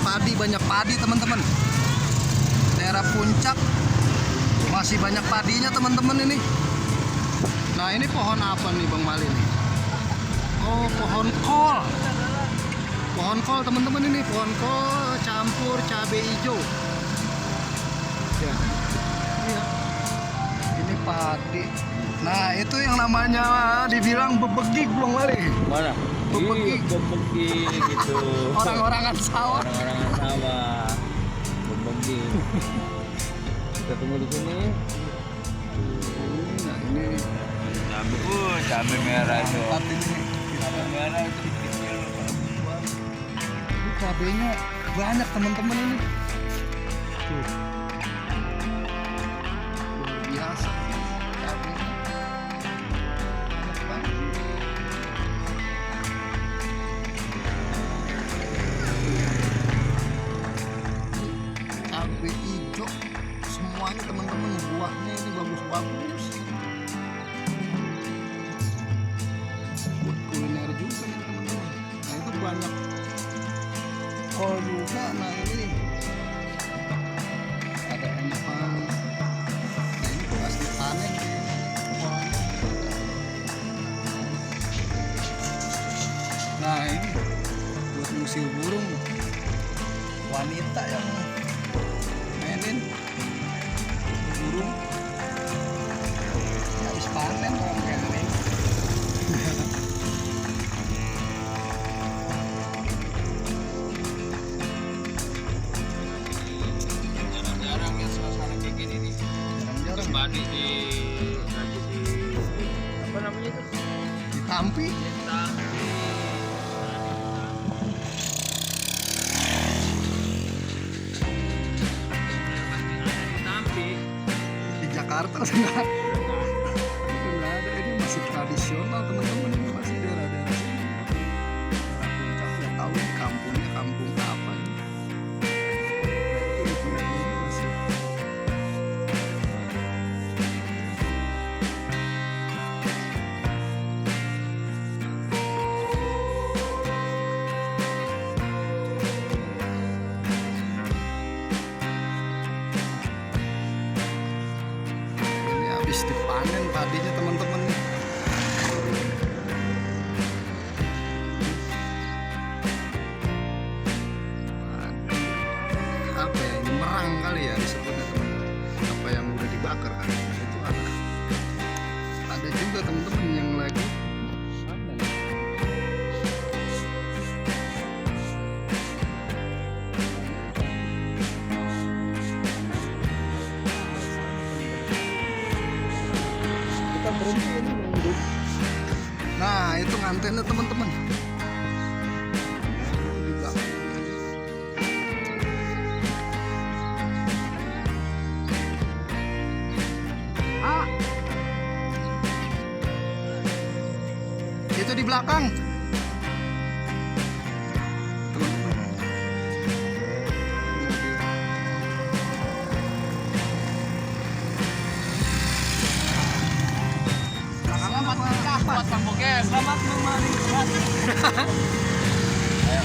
banyak padi teman-teman. Daerah puncak masih banyak padinya teman-teman ini. Nah ini pohon apa nih Bang Mali nih? Oh pohon kol. Pohon kol teman-teman, ini pohon kol campur cabai hijau. Ya. Iya. Ini padi. Nah itu yang namanya dibilang bebegik Bang Mali. Mana? Bebegik. Bebegik gitu. Orang-orangan sawah. Orang-orangan sawah. Bebegik. Kita tunggu di sini. Nah ini Cabai merah itu. ini. Cabai merah itu kecil. Ini cabenya banyak teman-teman ini. Tuh. Luar biasa cabenya. Banyak banget. Cabai hijau semuanya teman-teman, buahnya ini bagus-bagus. Buat kuliner juga nih teman-teman. Nah itu banyak kol juga. Nah ini ada empang. Nah ini bekas dipanen kolnya. Nah ini buat ngusir burung, wanita yang mainin burung. Ini habis panen orang kayak ini. Jarang-jarang ya suasana kayak gini nih. Jarang-jarang Padi di apa namanya itu? ditampi. Di Jakarta enggak ada, ini masih tradisional teman-teman, ini masih daerah-daerah sini. Daerah puncak nggak tahu ini kampungnya kampung apa ini. Ini masih ini habis dipanen padinya teman-teman nih. Apa ya, ini merang kali ya disebutnya teman-teman. Apa yang udah dibakar kan itu ada juga teman-teman yang lagi panen. Kita berhenti ini nunggu. Nah itu ngantennya teman-teman. Di belakang. Ah. Itu di belakang. Teman-teman. Selamat buat Bang Boges. Selamat menikmati. Ayo.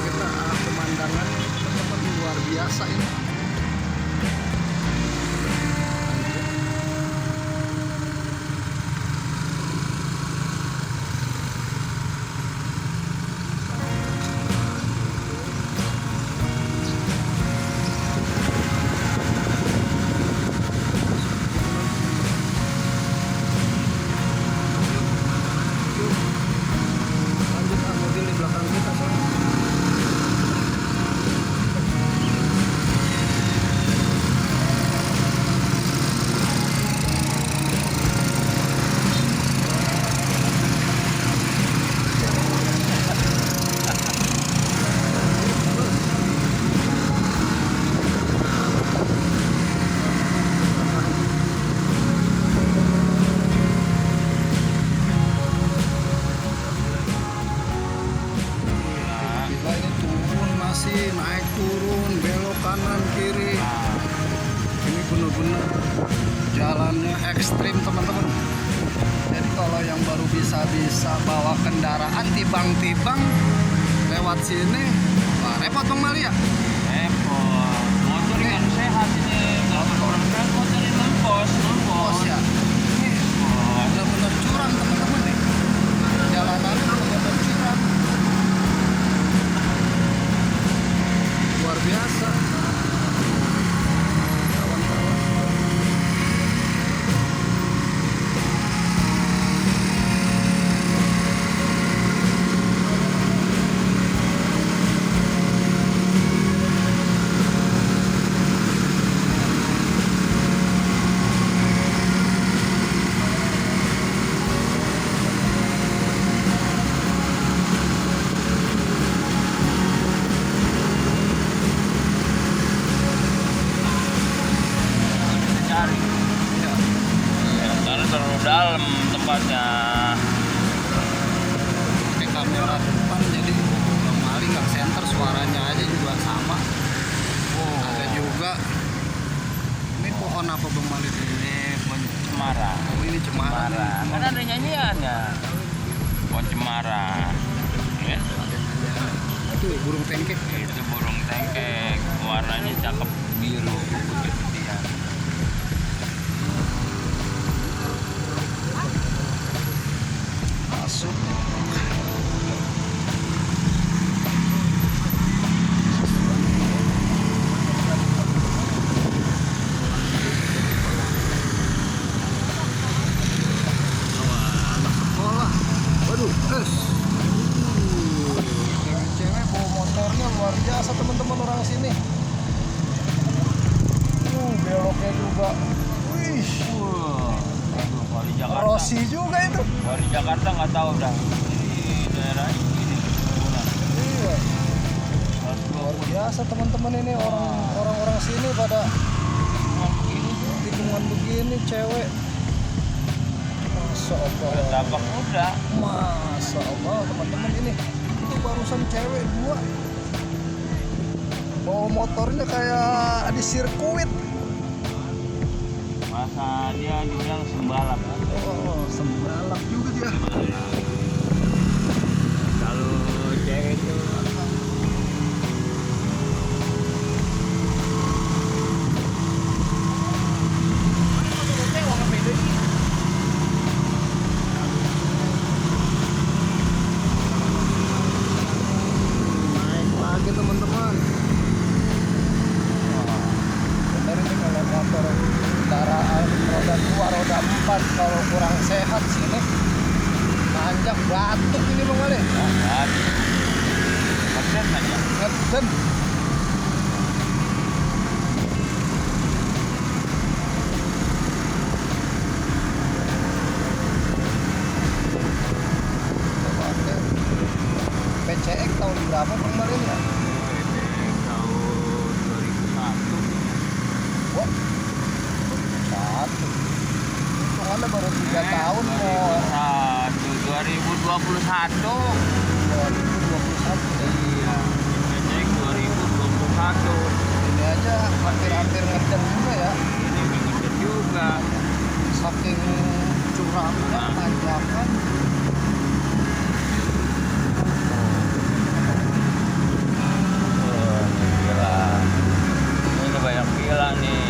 Kita pemandangan teman-teman luar biasa ini. Lanjut mobil di belakang kita soalnya. Gila ini turun masih naik turun belok kanan kiri. Ini bener bener-bener jalannya ekstrim teman-teman. Jadi kalau yang baru bisa bawa kendaraan tibang-tibang lewat sini, wah repot Bang Mali ya. Repot. Motor kan sehat ini. Kalau orang kan motor ini Pos numpos. ya. Ini bener-bener curam teman-teman nih. Jalanannya bener-bener curam. Luar biasa. Kawan-kawan. Cari. Ya. Karena terlalu dalam tempatnya. Pakai kamera depan jadi Bang Mali nggak center, suaranya aja juga sama. Ada juga. Ini pohon apa Bang Mali? Ini pohon cemara. Oh ini cemara. Kan ada nyanyiannya. Pohon cemara. Ya. Itu burung tengkek. Itu burung tengkek. Warnanya cakep biru putih-putihan. Masuk. Anak sekolah. Waduh, cewek-cewek bawa motornya luar biasa teman-teman orang sini. Beloknya juga. Wih, Wah, aduh, kalau di Jakarta. Rossi juga itu. Kalau di Jakarta nggak tahu dah. Di daerah ini. Iya. Luar biasa teman-teman ini orang-orang sini pada tikungan begini cewek. Masya Allah. Tapak muda. Masya Allah teman-teman ini. Itu barusan cewek dua. Bawa motornya kayak di sirkuit. Masa dia dibilang sembalap. Oh, sembalap juga dia. Kalau cewek itu Naik lagi teman-teman. Wah, bener ini kalau motor kendaraan roda 2, roda 4 kalau kurang sehat sini nanjak batuk ini Bang Mali. Keren aja. Ngeden. PCX tahun berapa Bang Mali ya? Tahun 2001. Wah, satu. Hitungannya baru 3 tahun kok. 2021. 2021. Iya. Cek 2021. Ini aja hampir-hampir ngeden juga ya. Ini ngikut juga. Saking curamnya, tanjakan. Gila. Ini banyak gila nih.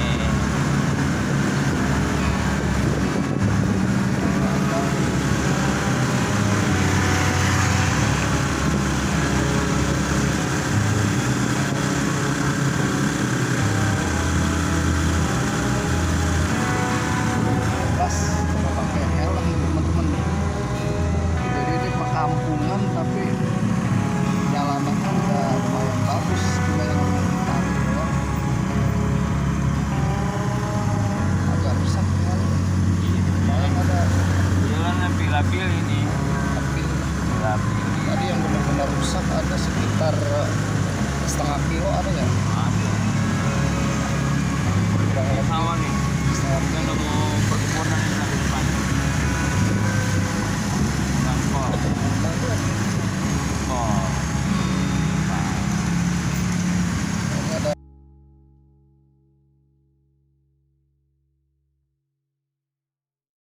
Pas cuma pakai helm teman-teman. Jadi ini perkampungan tapi jalanannya udah lumayan bagus, cuma yang tadi doang agak rusak kali. Kemarin ada Jalannya pila-pil ini. tapi Pila-pil. tadi yang benar-benar rusak ada sekitar setengah kilo ada ya? Ada. Kurang lebih Sawah nih. setengah Kan kilo. udah mau perkebunan.